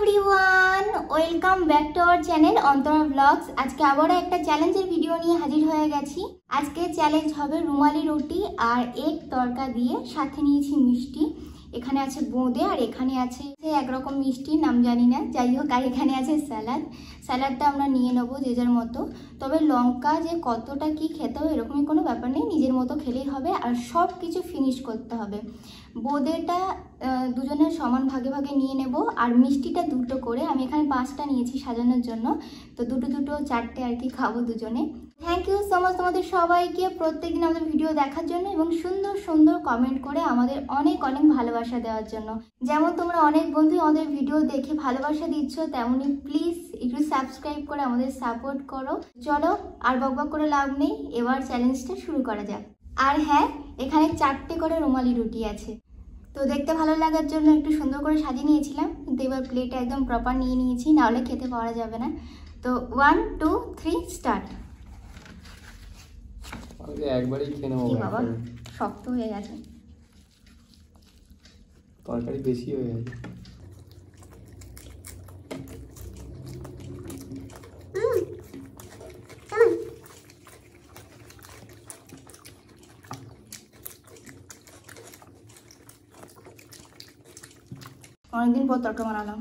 Everyone, welcome back to our channel Antara blogs. আজকে আবারও একটা চ্যালেঞ্জের ভিডিও নিয়ে হাজির হয়ে গেছি। আজকে চ্যালেঞ্জ হবে রুমালি রুটি আর এগ তড়কা দিয়ে, সাথে নিয়েছি মিষ্টি। এখানে আছে বোঁদে আর এখানে আছে একরকম মিষ্টি, নাম জানি না, যাই হোক। আর এখানে আছে স্যালাডটা আমরা নিয়ে নেবো যে যার মতো। তবে লঙ্কা যে কতটা কি খেতে হবে এরকমই কোনো ব্যাপার নেই, নিজের মতো খেলেই হবে। আর সব কিছু ফিনিশ করতে হবে। বোঁদেটা দুজনের সমান ভাগে ভাগে নিয়ে নেব, আর মিষ্টিটা দুটো করে। আমি এখানে 5টা নিয়েছি সাজানোর জন্য, তো দুটো 4টে আর কি খাবো দুজনে। থ্যাংক ইউ সো মাচ তোমাদের সবাইকে প্রত্যেকদিন আমাদের ভিডিও দেখার জন্য এবং সুন্দর সুন্দর কমেন্ট করে আমাদের অনেক অনেক ভালোবাসা দেওয়ার জন্য। যেমন তোমরা অনেক বন্ধু আমাদের ভিডিও দেখে ভালোবাসা দিচ্ছ, তেমনই প্লিজ একটু সাবস্ক্রাইব করে আমাদের সাপোর্ট করো। চলো আর বকবক করে লাভ নেই, এবার চ্যালেঞ্জটা শুরু করা যাক। আর হ্যাঁ, এখানে 4টে করে রুমালি রুটি আছে। তো দেখতে ভালো লাগার জন্য একটু সুন্দর করে সাজিয়ে নিয়েছিলাম, কিন্তু এবার প্লেটে একদম প্রপার নিয়ে নিয়েছি, নাহলে খেতে পাওয়া যাবে না। তো 1 2 3 স্টার্ট। একবারই খেয়ে নেবো বাবা, শক্ত হয়ে গেছে, তরকারি বেশি হয়ে গেছে। অনেকদিন পর তরকা বানালাম।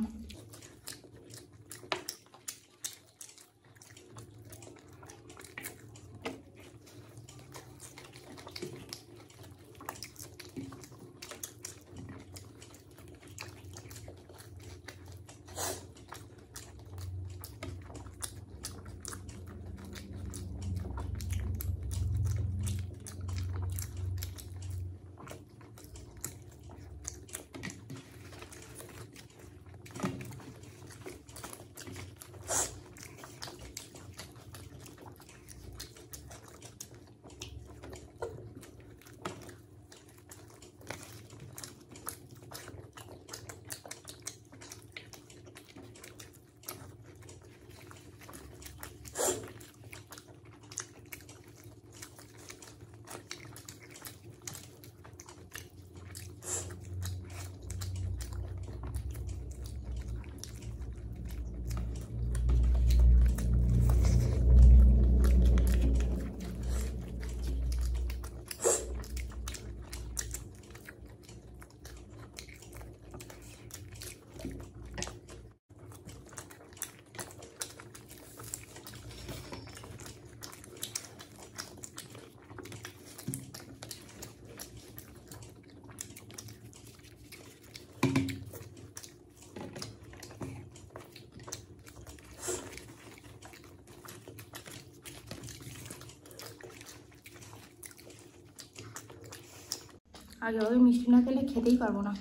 আর এভাবে মিষ্টি না খেলে খেতেই পারবো না।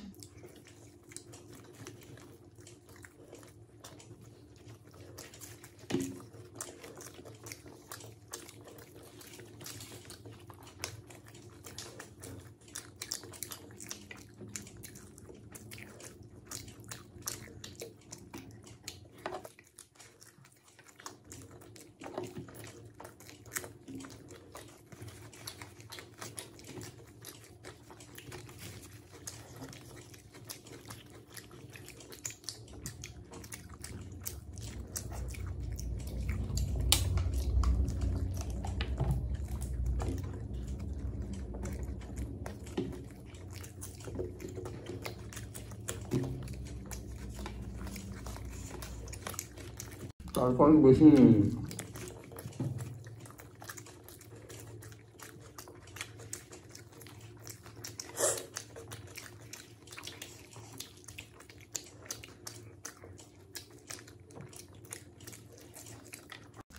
তারপর বেশি নেই,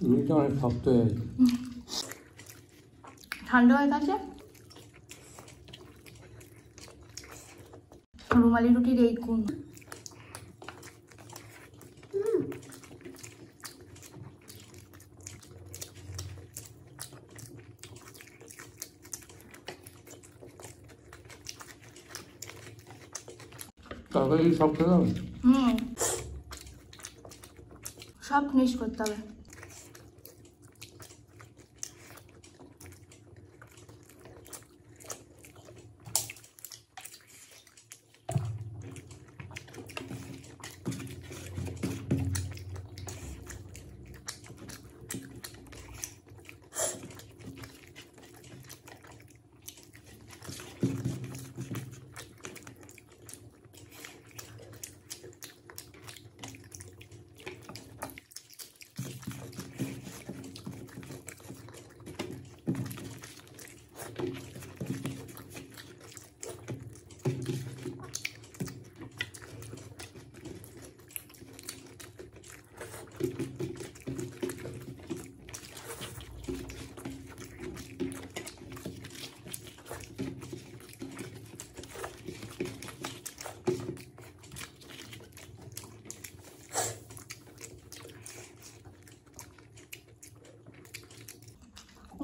রুটিটা অনেক শক্ত হয়ে গেছে। ঠান্ডা হয়ে গেছে। রুমালি রুটির এই গুণ। তরকারি সব খেতে হবে, সব ফিনিশ করতে হবে।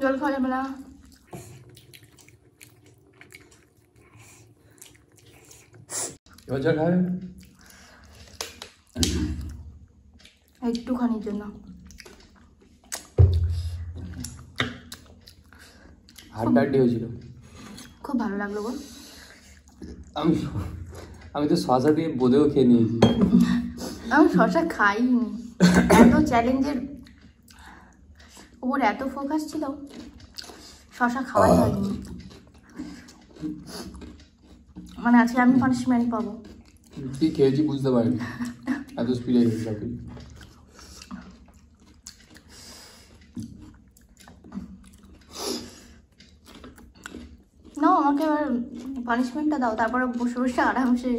জল খাওয়া যাবে না। রোজা খায় একটুখানির জন্য। হাড্ডাহাড্ডি হয়েছিল, খুব ভালো লাগলো গো। আমি তো শশা দিয়ে বোঁদেও খেয়ে নিয়েছি। আমি শশা খাইনি, এত চ্যালেঞ্জের ওপর এত ফোকাস ছিল, শশা খাওয়াই হয়নি। মানে আজকে আমি পানিশমেন্ট পাবো। কি খেয়েছি বুঝতে পারিনি, এত স্পিডে খেয়েছি সব কিছু। না, আমাকে এবার পানিশমেন্টটা দাও, তারপরে বসে বসে আরামসে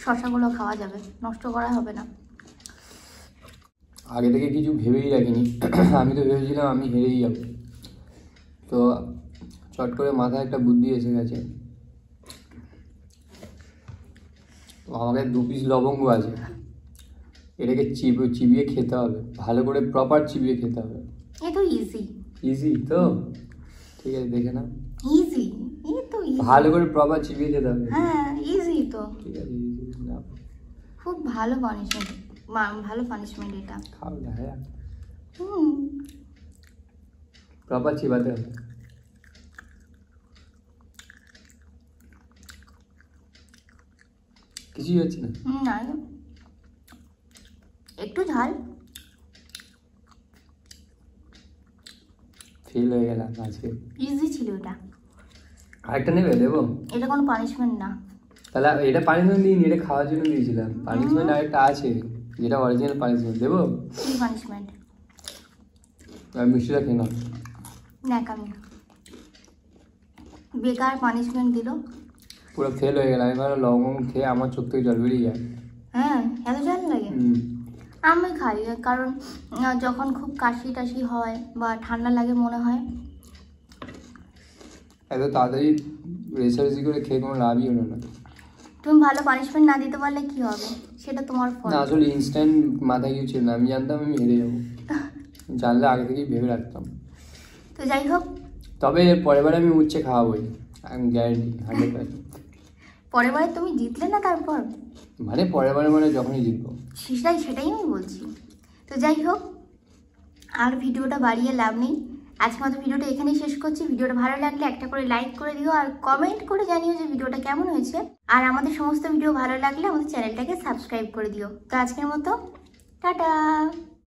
শশাগুলো খাওয়া যাবে, নষ্ট করা হবে না। আগে থেকে কিছু ভেবেই রাখিনি, আমি তো ভেবেছিলাম আমি হেরেই যাব। তো চট করে মাথায় একটা বুদ্ধি এসে গেছে। তো আমাকে 2 পিস লবঙ্গ আছে, এটাকে চিবিয়ে খেতে হবে, ভালো করে প্রপার চিবিয়ে খেতে হবে। এ তো ইজি। ইজি তো? ঠিক আছে, দেখে নাও। ইজি, এই তো ইজি। ভালো করে প্রপার চিবিয়ে খেতে হবে। হ্যাঁ, ইজি তো। ঠিক আছে, ইজি না। খুব ভালো পানিশমেন্ট, ভালো পানিশমেন্ট এটা। খাও না, হ্যাঁ হুম। প্রপার চিবাতে হবে। কিছুই হচ্ছে না। না, একটু ঝাল। ফেল হয়ে গেলাম আজকে। ইজি ছিল এটা। আরেকটা নেবে? দেবো? এটা কোনো পানিশমেন্ট না। তাহলে এটা পানিশমেন্ট দিইনি, এটা খাওয়ার জন্য দিয়েছিলাম। পানিশমেন্ট আরেকটা আছে, যেটা অরিজিনাল পানিশমেন্ট। দেবো? কি পানিশমেন্ট? আমি মিষ্টিটা খেয়ে নাও। ন্যাকামি, বেকার পানিশমেন্ট দিল। পুরো ফেল হয়ে গেলাম। আমি ভালো লবঙ্গ খেয়ে আমার চোখ থেকে জল বেরিয়ে যায়। হ্যাঁ, এত ঝাল লাগে? আমি খাই, কারণ যখন খুব কাশি টাশি হয় বা ঠান্ডা লাগে মনে হয়। এত তাড়াতাড়ি রেসারেসি করে খেয়ে কোনো লাভই হলো না। তুমি ভালো পানিশমেন্ট না দিতে পারলে কি হবে, সেটা তোমার ফল। না, আসলে ইনস্ট্যান্ট মাথায় কিছু ছিল না। আমি জানতাম আমি হেরে যাবো, জানলে আগে থেকেই ভেবে রাখতাম। তো যাই হোক, তবে পরের বার আমি উচ্ছে খাওয়াবোই, আমি গ্যারেন্টি 100%। পরের বারে তুমি জিতলে না তারপর? মানে পরের বারে, মানে যখনই জিতবো। সেটাই আমি বলছি। তো যাই হোক, আর ভিডিওটা বাড়িয়ে লাভ নেই। আজকে মতো ভিডিওটা এখানেই শেষ করছি। ভিডিওটা ভালো লাগলে একটা করে লাইক করে দিও, আর কমেন্ট করে জানিও যে ভিডিওটা কেমন হয়েছে। আর আমাদের সমস্ত ভিডিও ভালো লাগলে আমাদের চ্যানেলটাকে সাবস্ক্রাইব করে দিও। তো আজকের মতো টাটা।